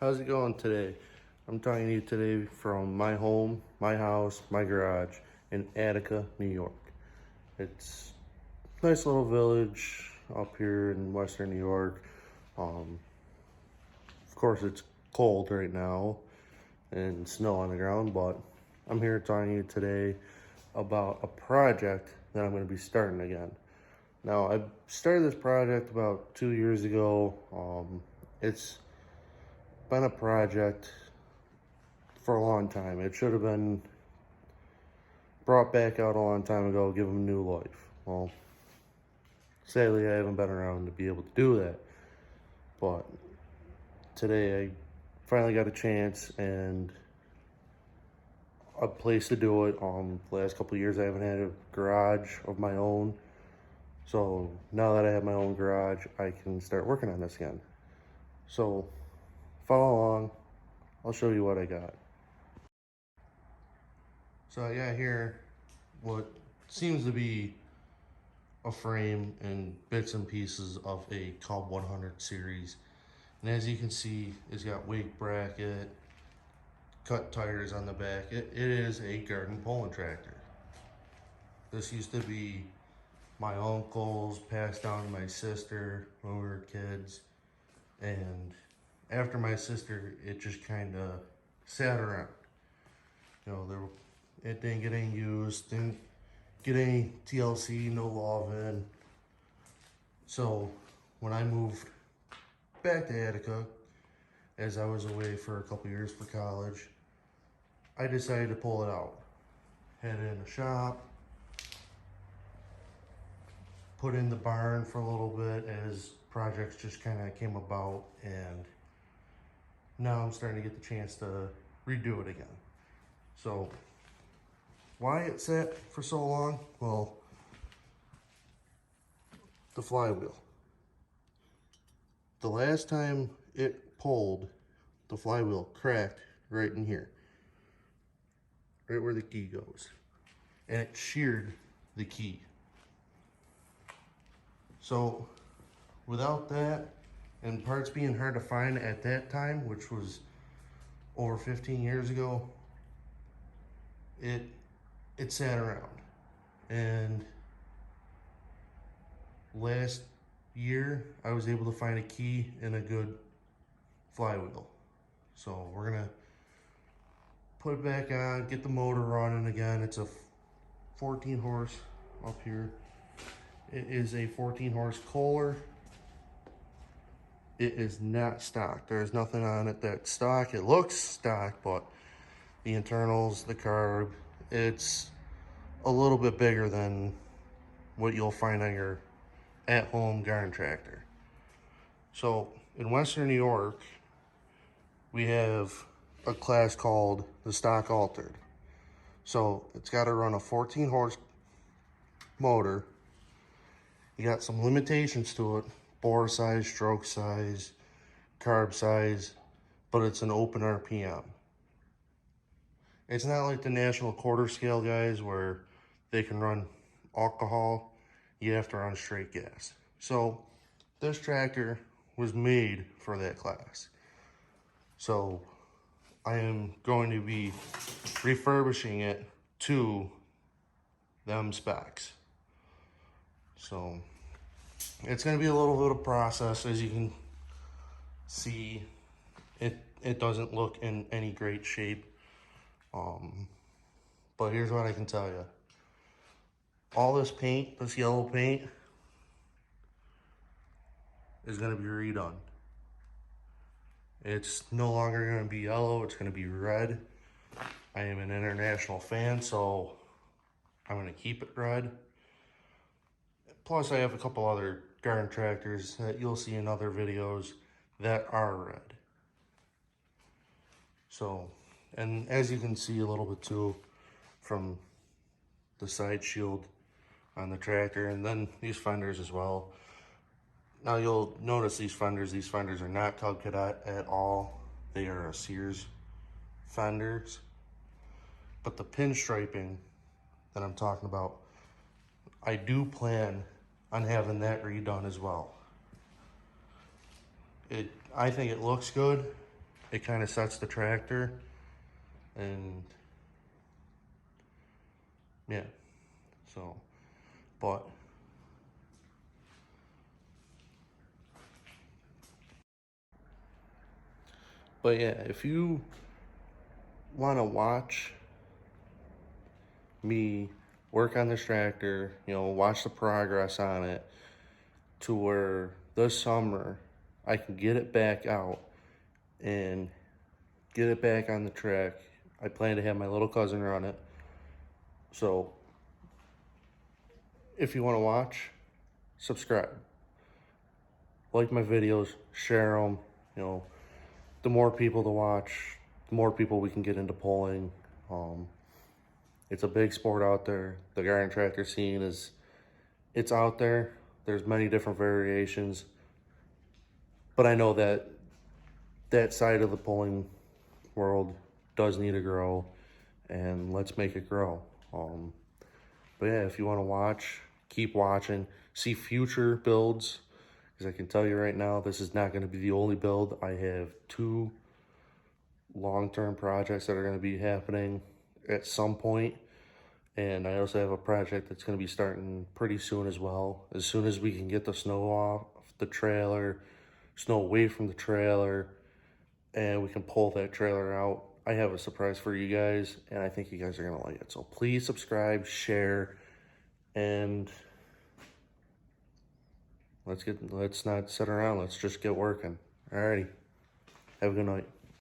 How's it going today? I'm talking to you today from my home, my house, my garage in Attica, New York. It's a nice little village up here in western New York. Of course, it's cold right now and snow on the ground, but I'm here talking to you today about a project that I'm going to be starting again. Now, I started this project about 2 years ago. It's been a project for a long time. It should have been brought back out a long time ago, give them new life. Well, sadly, I haven't been around to be able to do that. But today, I finally got a chance and a place to do it. The last couple of years, I haven't had a garage of my own. So now that I have my own garage, I can start working on this again. So follow along. I'll show you what I got. So I got here what seems to be a frame and bits and pieces of a Cub 100 series. And as you can see, it's got weight bracket, cut tires on the back. It is a garden pulling tractor. This used to be my uncle's, passed down to my sister when we were kids. And after my sister, it just kind of sat around. You know, it didn't get any use, didn't get any TLC, no love in. So when I moved back to Attica, as I was away for a couple years for college, I decided to pull it out. Had it in the shop, put in the barn for a little bit as projects just kind of came about, and now I'm starting to get the chance to redo it again. So why it sat for so long? Well, the flywheel. The last time it pulled, the flywheel cracked right in here, right where the key goes, and it sheared the key. So without that, and parts being hard to find at that time, which was over 15 years ago, it sat around. And last year, I was able to find a key and a good flywheel. So we're gonna put it back on, get the motor running again. It's a 14 horse up here. It is a 14 horse Kohler. It is not stock. There's nothing on it that's stock. It looks stock, but the internals, the carb, it's a little bit bigger than what you'll find on your at-home garden tractor. So in western New York, we have a class called the Stock Altered. So it's got to run a 14 horse motor. You got some limitations to it: bore size, stroke size, carb size, but it's an open RPM. It's not like the national quarter scale guys where they can run alcohol. You have to run straight gas. So this tractor was made for that class. So I am going to be refurbishing it to them specs. So it's going to be a little bit of process. As you can see, it doesn't look in any great shape. But here's what I can tell you. All this paint, this yellow paint, is going to be redone. It's no longer going to be yellow, it's going to be red. I am an international fan, so I'm going to keep it red. Plus, I have a couple other garden tractors that you'll see in other videos that are red. So, and as you can see a little bit too from the side shield on the tractor, and then these fenders as well. Now you'll notice these fenders are not Cub Cadet at all. They are a Sears fenders. But the pinstriping that I'm talking about, I do plan on having that redone as well. I think it looks good. it kind of sets the tractor, and yeah, so, but yeah, if you want to watch me work on this tractor, watch the progress on it to where this summer I can get it back out and get it back on the track. I plan to have my little cousin run it. So if you want to watch, subscribe, like my videos, share them. The more people to watch, the more people we can get into pulling. It's a big sport out there. The garden tractor scene it's out there. There's many different variations, but I know that that side of the pulling world does need to grow, and let's make it grow. But yeah, if you want to watch, keep watching, see future builds, because I can tell you right now, this is not going to be the only build. I have 2 long-term projects that are going to be happening at some point, and I also have a project that's going to be starting pretty soon as well. As soon as we can get the snow off the trailer, snow away from the trailer, and we can pull that trailer out, I have a surprise for you guys, and I think you guys are going to like it. So please subscribe, share, and let's not sit around. Let's just get working. Alrighty. Have a good night.